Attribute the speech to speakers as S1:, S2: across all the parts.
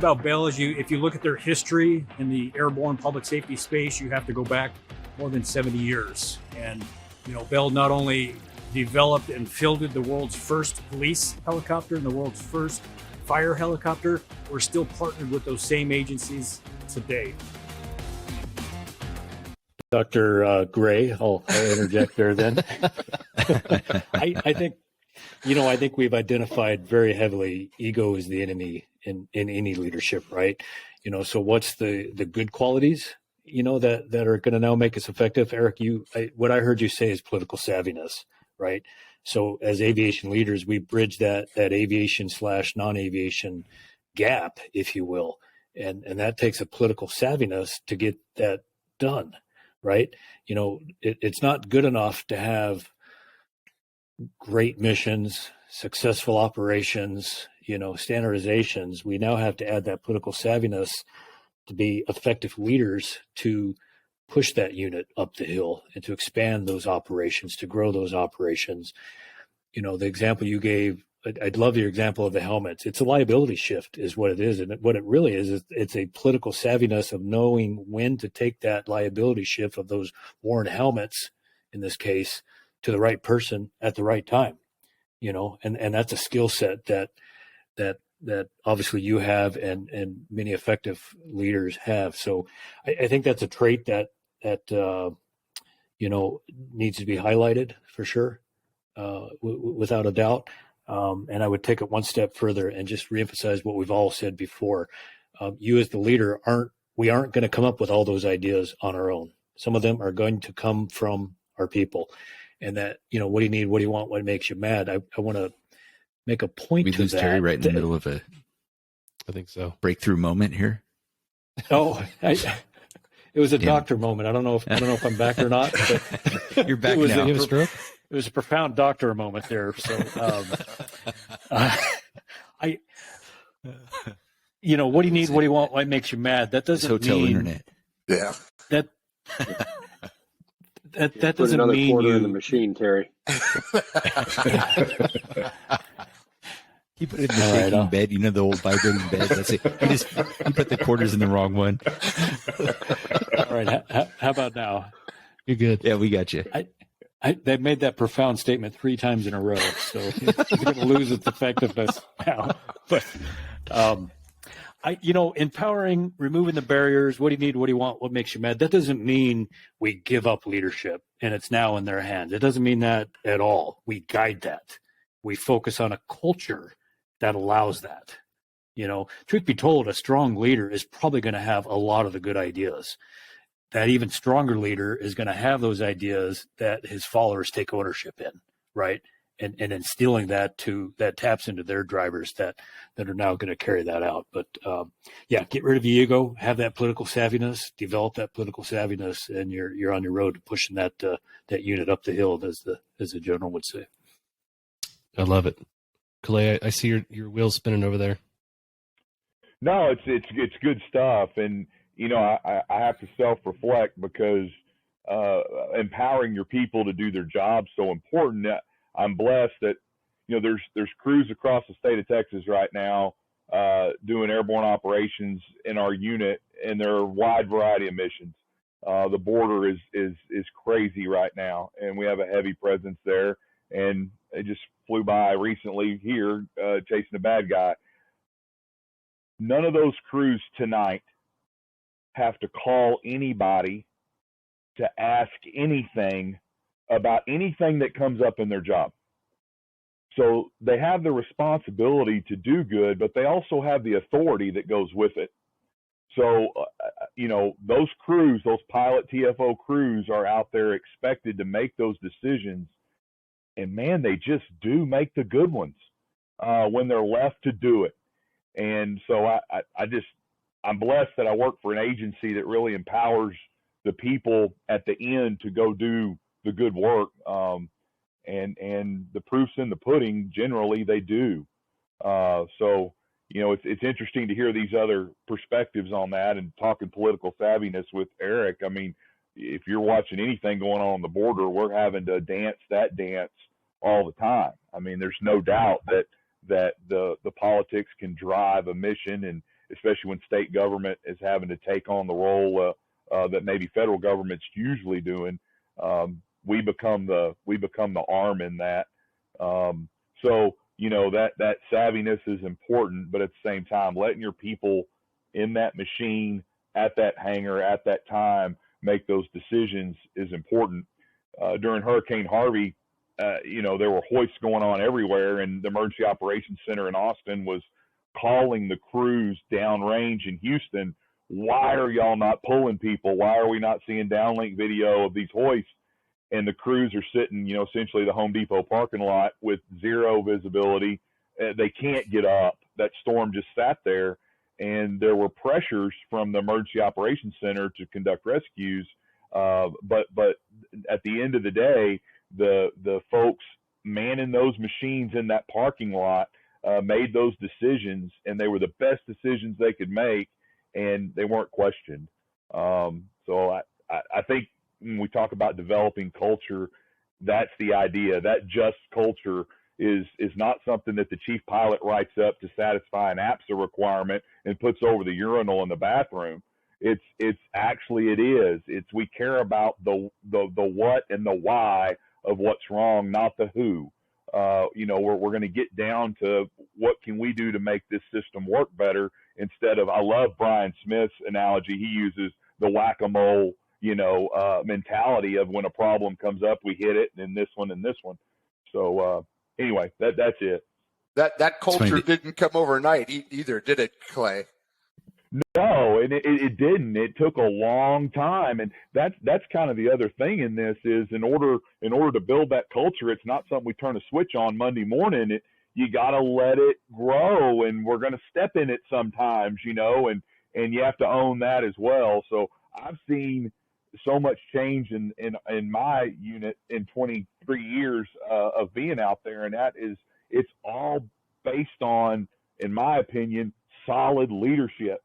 S1: about Bell is if you look at their history in the airborne public safety space, you have to go back more than 70 years. And, Bell not only developed and fielded the world's first police helicopter and the world's first fire helicopter, we're still partnered with those same agencies today.
S2: Dr. Gray, I'll interject there then. I think, I think we've identified very heavily ego is the enemy in any leadership, right? So what's the good qualities, that are going to now make us effective? Eric, what I heard you say is political savviness, right? So as aviation leaders, we bridge that aviation / non-aviation gap, if you will. And that takes a political savviness to get that done, right? It's not good enough to have great missions, successful operations, standardizations. We now have to add that political savviness to be effective leaders to push that unit up the hill and to expand those operations, to grow those operations. The example you gave, I'd love your example of the helmets. It's a liability shift is what it is. And what it really is it's a political savviness of knowing when to take that liability shift of those worn helmets, in this case, to the right person at the right time, and that's a skill set that obviously you have and many effective leaders have. So I think that's a trait that needs to be highlighted for sure, without a doubt. And I would take it one step further and just reemphasize what we've all said before. You as the leader we aren't going to come up with all those ideas on our own. Some of them are going to come from our people. And that, what do you need? What do you want? What makes you mad? I want to make a point to that.
S3: We lose Terry right in the middle of
S4: I think so.
S3: Breakthrough moment here.
S2: Oh, it was a doctor moment. I don't know if I'm back or not. But
S3: you're back now.
S4: You have a stroke?
S2: It was a profound doctor moment there. So, what do you need? What do you want? What makes you mad? That doesn't
S3: hotel
S2: mean
S3: internet.
S5: Yeah.
S2: That
S6: Put
S2: doesn't
S6: another
S2: mean
S6: quarter
S2: you
S6: in the machine, Terry.
S3: He put it in the shaking bed, the old vibrating bed. That's it. He put the quarters in the wrong one.
S2: All right. How about now?
S4: You're good.
S3: Yeah, we got you.
S2: They made that profound statement 3 times in a row, so it's going to lose its effectiveness now. But, empowering, removing the barriers, what do you need, what do you want, what makes you mad? That doesn't mean we give up leadership and it's now in their hands. It doesn't mean that at all. We guide that. We focus on a culture that allows that. Truth be told, a strong leader is probably going to have a lot of the good ideas. That even stronger leader is going to have those ideas that his followers take ownership in, right? And instilling that taps into their drivers that are now going to carry that out. But get rid of the ego, have that political savviness, develop that political savviness, and you're on your road to pushing that unit up the hill, as the general would say.
S4: I love it. Calais, I see your wheels spinning over there.
S7: No, it's good stuff, and I have to self-reflect because empowering your people to do their job is so important. I'm blessed that there's crews across the state of Texas right now doing airborne operations in our unit, and there are a wide variety of missions. The border is crazy right now, and we have a heavy presence there. And it just flew by recently here chasing a bad guy. None of those crews tonight have to call anybody to ask anything about anything that comes up in their job. So they have the responsibility to do good, but they also have the authority that goes with it. So, those crews, those pilot TFO crews are out there expected to make those decisions. And man, they just do make the good ones when they're left to do it. And so I'm blessed that I work for an agency that really empowers the people at the end to go do the good work. And the proof's in the pudding. Generally, they do. So it's interesting to hear these other perspectives on that, and talking political savviness with Eric. I mean, if you're watching anything going on the border, we're having to dance that dance all the time. I mean, there's no doubt that the politics can drive a mission, and especially when state government is having to take on the role that maybe federal government's usually doing. We become the arm in that. So that savviness is important, but at the same time, letting your people in that machine at that hangar at that time make those decisions is important. During Hurricane Harvey, there were hoists going on everywhere, and the Emergency Operations Center in Austin was calling the crews downrange in Houston, why are y'all not pulling people? Why are we not seeing downlink video of these hoists? And the crews are sitting, essentially the Home Depot parking lot with zero visibility. They can't get up. That storm just sat there, and there were pressures from the Emergency Operations Center to conduct rescues. But at the end of the day, the folks manning those machines in that parking lot made those decisions, and they were the best decisions they could make, and they weren't questioned. So I think when we talk about developing culture, that's the idea. That just culture is not something that the chief pilot writes up to satisfy an APSA requirement and puts over the urinal in the bathroom. It's actually, it is. We care about the what and the why of what's wrong, not the who. We're going to get down to what can we do to make this system work better, instead of, I love Brian Smith's analogy. He uses the whack-a-mole, mentality of when a problem comes up, we hit it, and this one and this one. So anyway, that's it.
S5: That culture didn't come overnight either, did it, Clay?
S7: No, and it didn't. It took a long time, and that's kind of the other thing in this is in order to build that culture, it's not something we turn a switch on Monday morning. You got to let it grow, and we're going to step in it sometimes, and you have to own that as well. So I've seen so much change in my unit in 23 years of being out there, and it's all based on, in my opinion, solid leadership.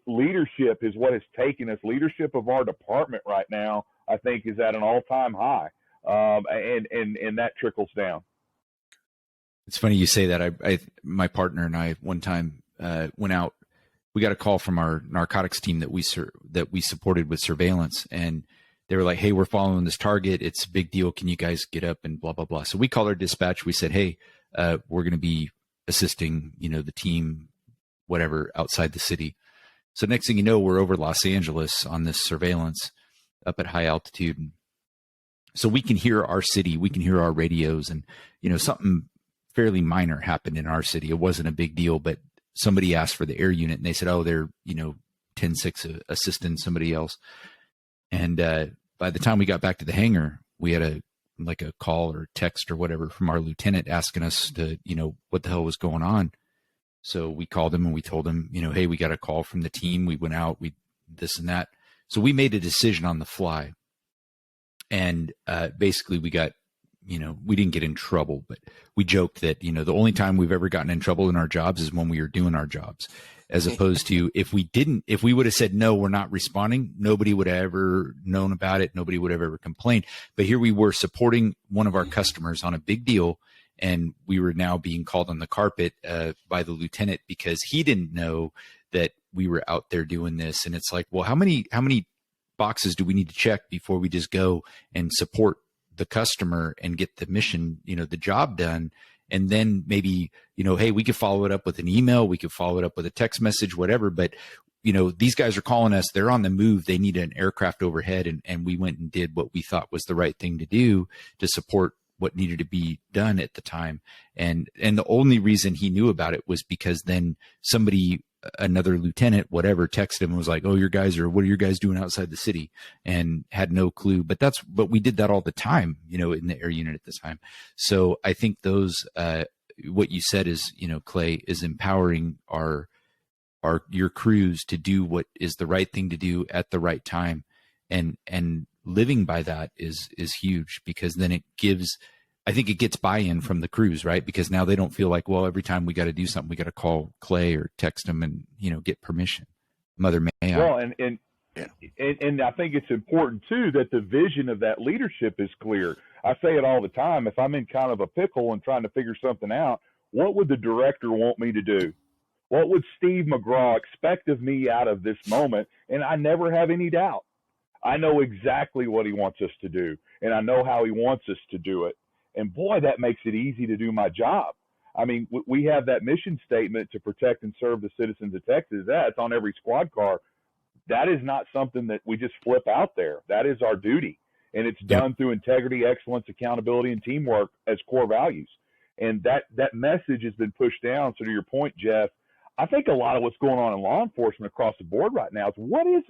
S7: Leadership is what has taken us. Leadership of our department right now, I think, is at an all-time high, and that trickles down.
S3: It's funny you say that. My partner and I one time went out. We got a call from our narcotics team that we supported with surveillance, and they were like, "Hey, we're following this target. It's a big deal. Can you guys get up and blah blah blah?" So we called our dispatch. We said, "Hey, we're going to be assisting, the team, whatever, outside the city." So next thing you know, we're over Los Angeles on this surveillance up at high altitude. So we can hear our city, we can hear our radios, and something fairly minor happened in our city. It wasn't a big deal, but somebody asked for the air unit, and they said, "Oh, they're 10-6 assisting somebody else." And by the time we got back to the hangar, we had a call or text or whatever from our lieutenant asking us to what the hell was going on. So we called him and we told him, "Hey, we got a call from the team. We went out, we this and that." So we made a decision on the fly, and basically we got, we didn't get in trouble, but we joked that, the only time we've ever gotten in trouble in our jobs is when we were doing our jobs, as opposed to if we would have said, "No, we're not responding," nobody would have ever known about it. Nobody would have ever complained. But here we were supporting one of our customers on a big deal, and we were now being called on the carpet by the lieutenant because he didn't know that we were out there doing this. And it's like, well, how many boxes do we need to check before we just go and support the customer and get the mission, the job done? And then maybe, hey, we could follow it up with an email, we could follow it up with a text message, whatever. But, these guys are calling us, they're on the move, they need an aircraft overhead. And we went and did what we thought was the right thing to do to support what needed to be done at the time. And the only reason he knew about it was because then somebody, another lieutenant, whatever, texted him and was like, "Oh, what are your guys doing outside the city?" And had no clue. But we did that all the time, in the air unit at the time. So I think those, what you said is, Clay, is empowering your crews to do what is the right thing to do at the right time. And living by that is huge, because then I think it gets buy-in from the crews, right? Because now they don't feel like, well, every time we got to do something, we got to call Clay or text him and, get permission. Mother, may I?
S7: Well, and I think it's important too that the vision of that leadership is clear. I say it all the time. If I'm in kind of a pickle and trying to figure something out, what would the director want me to do? What would Steve McGraw expect of me out of this moment? And I never have any doubt. I know exactly what he wants us to do, and I know how he wants us to do it. And boy, that makes it easy to do my job. I mean, we have that mission statement to protect and serve the citizens of Texas. That's on every squad car. That is not something that we just flip out there. That is our duty. And it's done through integrity, excellence, accountability, and teamwork as core values. And that message has been pushed down. So to your point, Jeff, I think a lot of what's going on in law enforcement across the board right now is what is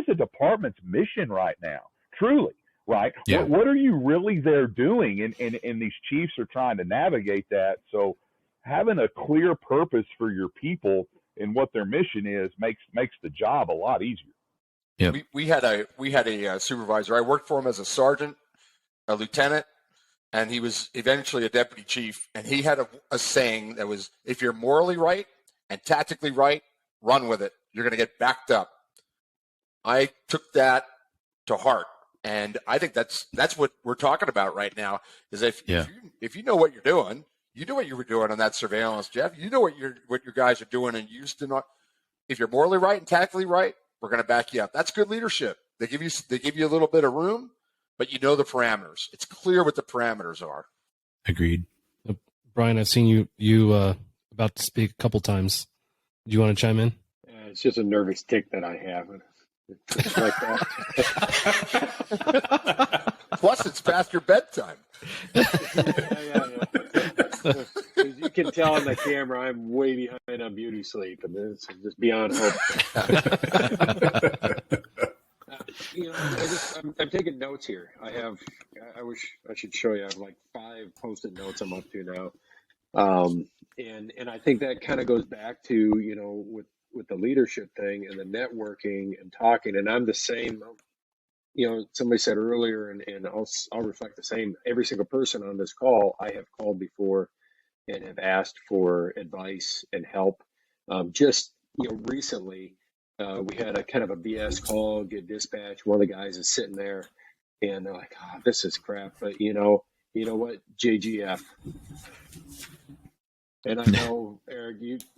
S7: a department's mission right now? Truly, right?
S3: Yeah.
S7: What are you really there doing? And these chiefs are trying to navigate that. So having a clear purpose for your people and what their mission is makes the job a lot easier.
S3: Yeah.
S5: We had a supervisor. I worked for him as a sergeant, a lieutenant, and he was eventually a deputy chief. And he had a saying that was, if you're morally right and tactically right, run with it. You're going to get backed up. I took that to heart. And I think that's what we're talking about right now is if you know what you're doing, you know what you were doing on that surveillance, Jeff. You know what your guys are doing in Houston. If you're morally right and tactically right, we're going to back you up. That's good leadership. They give you a little bit of room, but you know the parameters. It's clear what the parameters are.
S3: Agreed.
S4: Brian, I've seen you about to speak a couple times. Do you want to chime in?
S6: It's just a nervous tick that I have. It's like that.
S5: Plus, it's past your bedtime.
S6: Yeah. As you can tell on the camera, I'm way behind on beauty sleep, and this is just beyond hope. I'm taking notes here. I wish I should show you. I have like 5 Post-it notes I'm up to now. And I think that kind of goes back to, with the leadership thing and the networking and talking. And I'm the same, somebody said earlier, and I'll reflect the same. Every single person on this call, I have called before and have asked for advice and help. Recently, we had a kind of a BS call, get dispatched. One of the guys is sitting there and they're like, oh, this is crap. But you know what? JGF. And I know, Eric,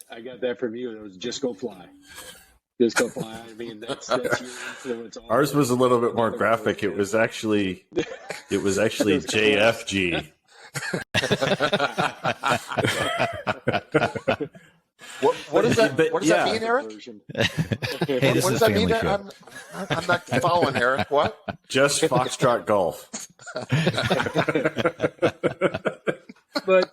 S6: I got that from you. It was just go fly. Just go fly. I mean, that's your influence.
S8: Ours was a little bit more graphic. It was actually JFG.
S5: What does that? What does that mean, Eric?
S3: Hey, this
S5: what
S3: is
S5: does
S3: a
S5: that mean?
S3: family show.
S5: I'm not following, Eric. What?
S8: Just Foxtrot Golf.
S6: But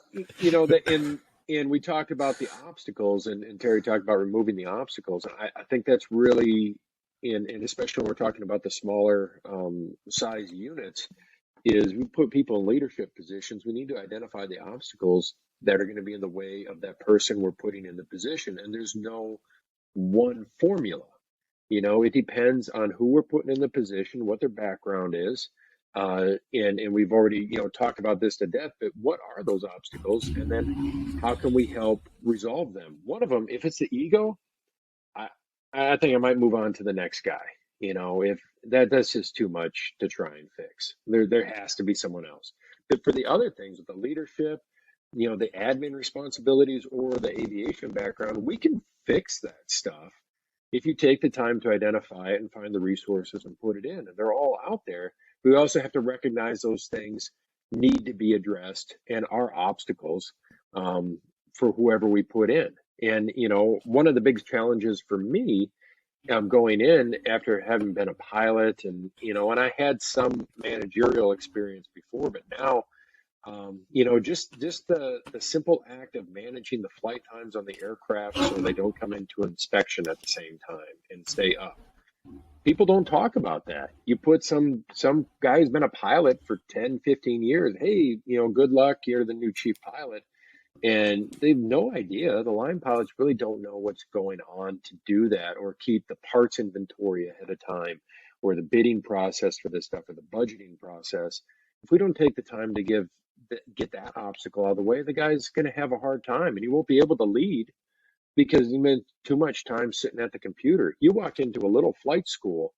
S6: and we talked about the obstacles, and Terry talked about removing the obstacles. I think that's really, and especially when we're talking about the smaller size units, is we put people in leadership positions. We need to identify the obstacles that are going to be in the way of that person we're putting in the position. And there's no one formula. It depends on who we're putting in the position, what their background is. And we've already, talked about this to death, but what are those obstacles? And then how can we help resolve them? One of them, if it's the ego, I think I might move on to the next guy. If that's just too much to try and fix, there has to be someone else. But for the other things with the leadership, the admin responsibilities or the aviation background, we can fix that stuff if you take the time to identify it and find the resources and put it in. And they're all out there. We also have to recognize those things need to be addressed and are obstacles for whoever we put in. And, one of the big challenges for me going in after having been a pilot and I had some managerial experience before, but now, just the simple act of managing the flight times on the aircraft so they don't come into inspection at the same time and stay up. People don't talk about that. You put some guy who's been a pilot for 10, 15 years. Hey, good luck. You're the new chief pilot. And they have no idea. The line pilots really don't know what's going on to do that or keep the parts inventory ahead of time or the bidding process for this stuff or the budgeting process. If we don't take the time to get that obstacle out of the way, the guy's going to have a hard time and he won't be able to lead because he spent too much time sitting at the computer. You walk into a little flight school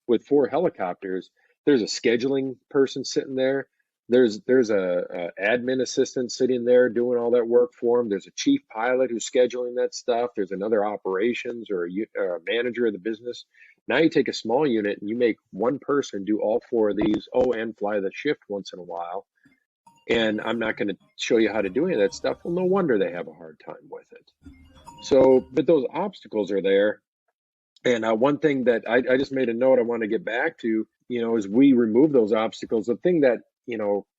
S6: with 4 helicopters, there's a scheduling person sitting there, There's a admin assistant sitting there doing all that work for him. There's a chief pilot who's scheduling that stuff. There's another operations or a manager of the business. Now you take a small unit and you make one person do all four of these. Oh, and fly the shift once in a while. And I'm not going to show you how to do any of that stuff. Well, no wonder they have a hard time with it. So, but those obstacles are there. And one thing that I just made a note I want to get back to, is we remove those obstacles. The thing that,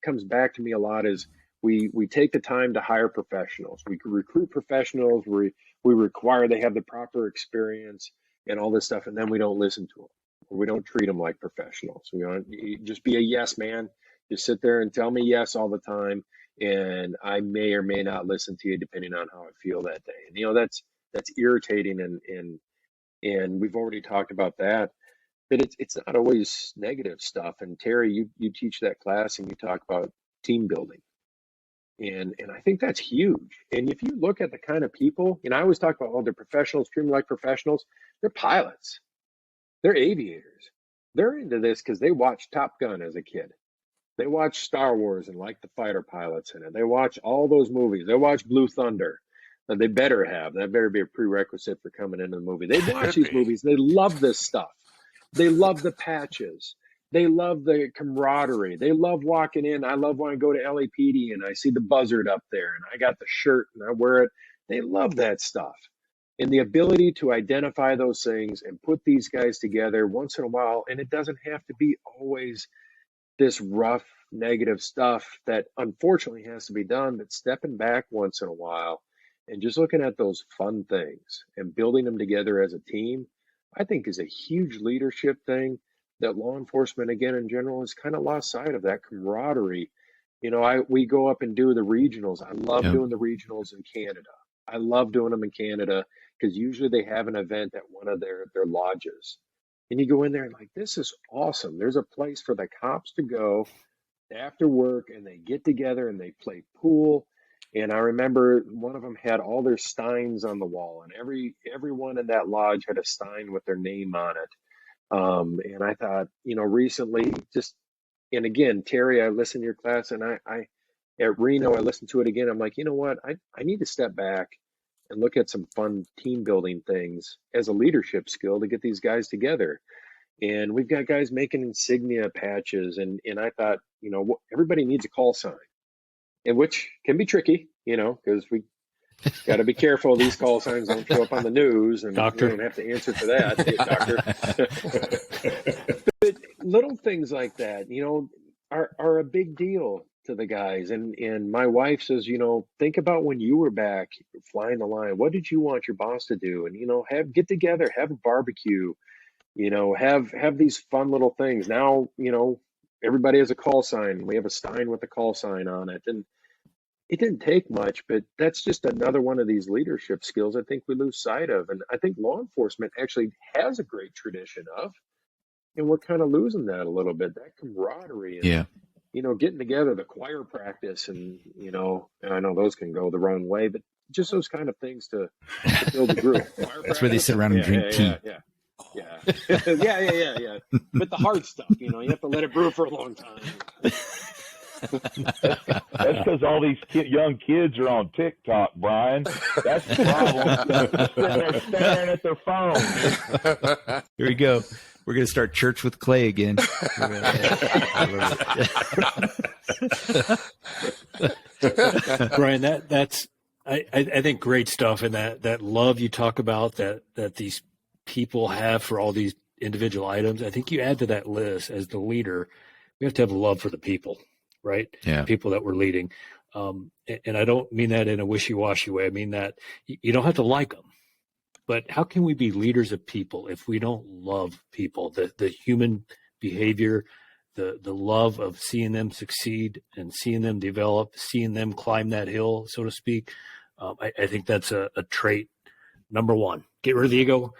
S6: comes back to me a lot is we take the time to hire professionals. We recruit professionals. We require they have the proper experience and all this stuff. And then we don't listen to them. We don't treat them like professionals. You just be a yes man. Just sit there and tell me yes all the time. And I may or may not listen to you depending on how I feel that day. And, that's irritating and we've already talked about that, but it's not always negative stuff. And Terry, you teach that class and you talk about team building. And I think that's huge. And if you look at the kind of people, I always talk about, they're professionals, treat them like professionals. They're pilots. They're aviators. They're into this because they watched Top Gun as a kid. They watch Star Wars and like the fighter pilots in it. They watch all those movies. They watch Blue Thunder. They better have. That better be a prerequisite for coming into the movie. They watch these movies. They love this stuff. They love the patches. They love the camaraderie. They love walking in. I love when I go to LAPD and I see the buzzard up there and I got the shirt and I wear it. They love that stuff. And the ability to identify those things and put these guys together once in a while, and it doesn't have to be always this rough, negative stuff that unfortunately has to be done, but stepping back once in a while and just looking at those fun things and building them together as a team, I think is a huge leadership thing that law enforcement, again, in general, has kind of lost sight of that camaraderie. We go up and do the regionals. I love doing the regionals in Canada. I love doing them in Canada because usually they have an event at one of their lodges. And you go in there and this is awesome. There's a place for the cops to go after work and they get together and they play pool. And I remember one of them had all their steins on the wall, and everyone in that lodge had a stein with their name on it. And I thought, recently, and again, Terry, I listened to your class, and I at Reno, I listened to it again. I'm like, you know what? I need to step back and look at some fun team building things as a leadership skill to get these guys together. And we've got guys making insignia patches, and I thought, everybody needs a call sign. And which can be tricky, because we got to be careful. These call signs don't show up on the news, and
S2: Doctor.
S6: We don't have to answer for that, doctor. But little things like that, are a big deal to the guys. And my wife says, think about when you were back flying the line. What did you want your boss to do? And get together, have a barbecue, have these fun little things. Now, everybody has a call sign. We have a stein with a call sign on it. And it didn't take much, but that's just another one of these leadership skills I think we lose sight of. And I think law enforcement actually has a great tradition of, and we're kind of losing that a little bit, that camaraderie. And, getting together, the choir practice, and, I know those can go the wrong way, but just those kind of things to build a group.
S3: That's where they sit around and drink tea.
S6: Yeah. But the hard stuff, you have to let it brew for a long time.
S7: That's because all these young kids are on TikTok, Brian. That's the problem. They're staring at their phones.
S3: Here we go. We're going to start church with Clay again.
S2: Brian, that's I think great stuff, and that love you talk about that these people have for all these individual items. I think you add to that list as the leader, we have to have a love for the people, right?
S3: Yeah.
S2: People that we're leading. And I don't mean that in a wishy-washy way. I mean that you don't have to like them, but how can we be leaders of people if we don't love people? The human behavior, the love of seeing them succeed and seeing them develop, seeing them climb that hill, so to speak. I think that's a trait. Number one, get rid of the ego,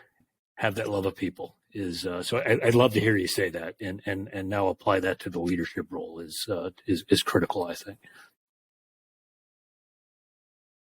S2: have that love of people. So I'd love to hear you say that, and now apply that to the leadership role is critical, I think.